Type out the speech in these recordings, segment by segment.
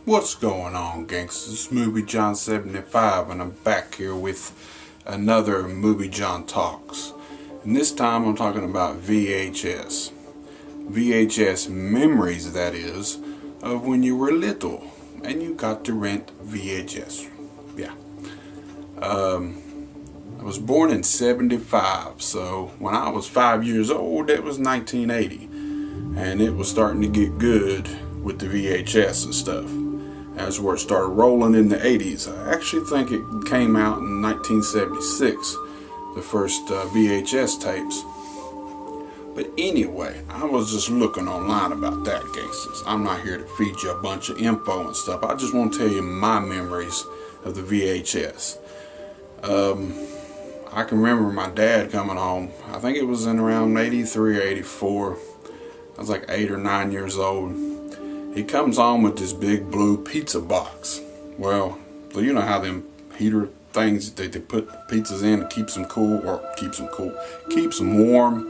What's going on, gangsters? It's Movie John 75, and I'm back here with another Movie John Talks. And this time I'm talking about VHS. VHS memories, that is, of when you were little and you got to rent VHS. Yeah. I was born in 75, so when I was 5 years old, it was 1980. And it was starting to get good with the VHS and stuff. That's where it started rolling in the 80s. I actually think it came out in 1976, the first VHS tapes. But anyway, I was just looking online about that, gangsters. I'm not here to feed you a bunch of info and stuff. I just want to tell you my memories of the VHS. I can remember my dad coming home. I think it was in around 83 or 84. I was like 8 or 9 years old. He comes home with this big blue pizza box. Well, so you know how them heater things they put pizzas in to keeps them cool, keeps them warm.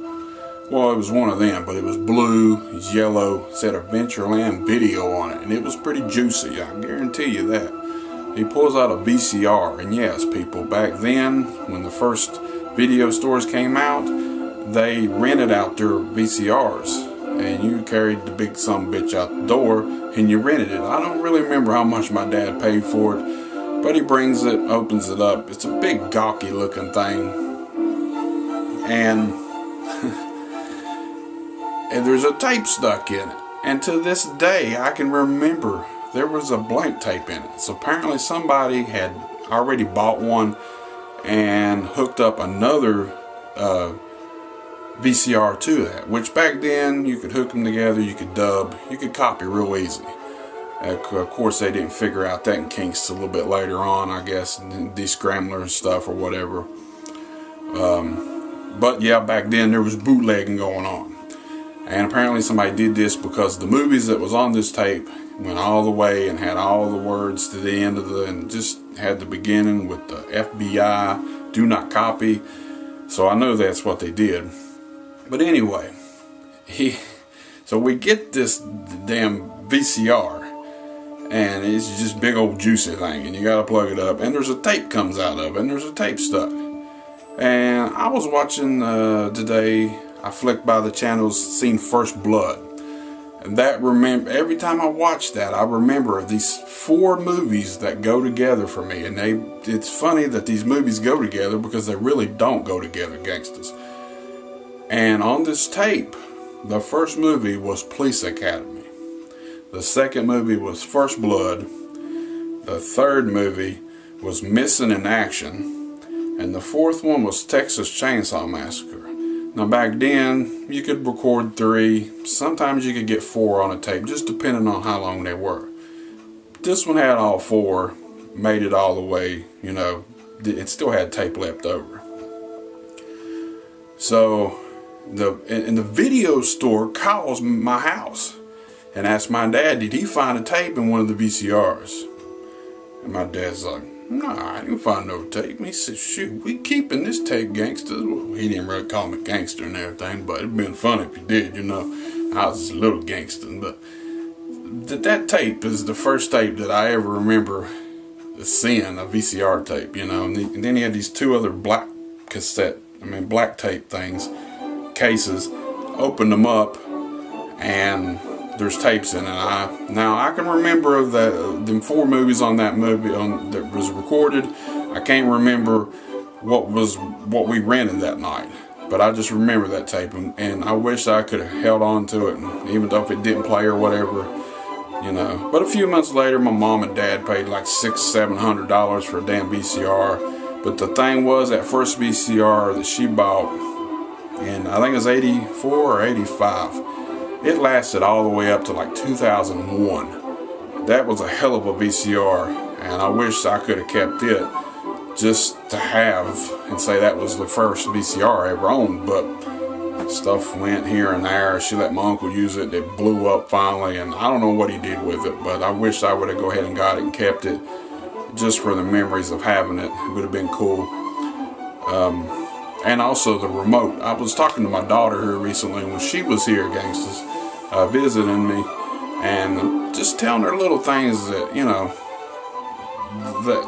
Well, it was one of them, but it was blue, it was yellow, it said Adventureland Video on it, and it was pretty juicy, I guarantee you that. He pulls out a VCR, and yes, people, back then, when the first video stores came out, they rented out their VCRs. And you carried the big sumbitch out the door and you rented it. I don't really remember how much my dad paid for it, but he brings it, opens it up. It's a big gawky looking thing, and and there's a tape stuck in it. And to this day I can remember there was a blank tape in it. So apparently somebody had already bought one and hooked up another VCR to that, which back then you could hook them together, you could dub, you could copy real easy. Of course they didn't figure out that in Kingston a little bit later on, I guess, descrambler and stuff or whatever. But yeah, back then there was bootlegging going on, and apparently somebody did this because the movies that was on this tape went all the way and had all the words to the end of and just had the beginning with the FBI, do not copy. So I know that's what they did. But anyway, so we get this damn VCR, and it's just big old juicy thing, and you gotta plug it up, and there's a tape comes out of it, and there's a tape stuck. And I was watching today, I flicked by the channels, seen First Blood, and every time I watch that, I remember these 4 movies that go together for me, and it's funny that these movies go together because they really don't go together, gangsters. And on this tape, the first movie was Police Academy. The second movie was First Blood. The third movie was Missing in Action. And the fourth one was Texas Chainsaw Massacre. Now back then, you could record 3. Sometimes you could get 4 on a tape, just depending on how long they were. This one had all 4, made it all the way, you know, it still had tape left over. So the video store calls my house and asks my dad, did he find a tape in one of the VCRs? And my dad's like, nah, I didn't find no tape. And he said, shoot, we keeping this tape, gangster. Well, he didn't really call me gangster and everything, but it'd been fun if you did, you know. I was just a little gangster. But that tape is the first tape that I ever remember seeing, a VCR tape, you know. And then he had these 2 other black tape things, cases, opened them up, and there's tapes in it. Now I can remember them 4 movies on that movie that was recorded. I can't remember what we rented that night, but I just remember that tape, and I wish I could have held on to it, and even though if it didn't play or whatever, you know. But a few months later, my mom and dad paid like $600-700 for a damn VCR. But the thing was, that first VCR that she bought, and I think it was 84 or 85, it lasted all the way up to like 2001. That was a hell of a VCR, and I wish I could have kept it just to have and say that was the first VCR I ever owned. But stuff went here and there. She let my uncle use it. It blew up finally, and I don't know what he did with it, but I wish I would have go ahead and got it and kept it just for the memories of having it. It would have been cool. And also the remote. I was talking to my daughter here recently when she was here, gangsters, visiting me, and just telling her little things that, you know, that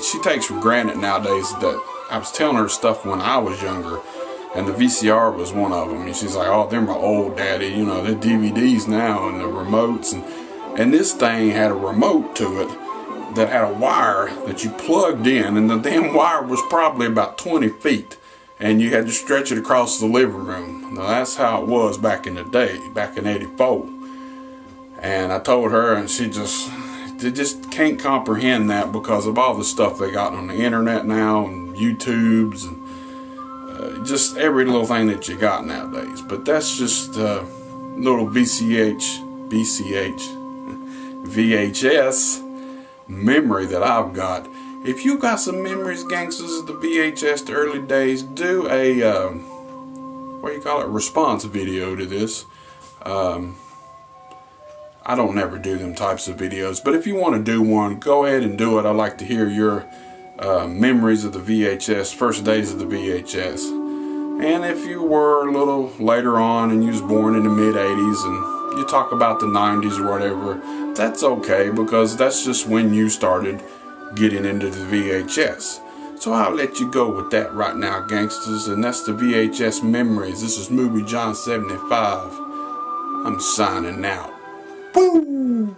she takes for granted nowadays. That I was telling her stuff when I was younger, and the VCR was one of them. And she's like, "Oh, they're my old daddy. You know, they're DVDs now and the remotes." And this thing had a remote to it that had a wire that you plugged in, and the damn wire was probably about 20 feet. And you had to stretch it across the living room. Now that's how it was back in the day, back in '84. And I told her, and she just can't comprehend that because of all the stuff they got on the internet now, and YouTubes, and just every little thing that you got nowadays. But that's just a little VHS memory that I've got. If you got some memories, gangsters, of the VHS, the early days, do a response video to this. I don't never do them types of videos, but if you want to do one, go ahead and do it. I'd like to hear your memories of the VHS, first days of the VHS. And if you were a little later on and you was born in the mid-'80s and you talk about the '90s or whatever, that's okay, because that's just when you started getting into the VHS. So I'll let you go with that right now, gangsters, and that's the VHS Memories. This is Movie John 75. I'm signing out. Boom!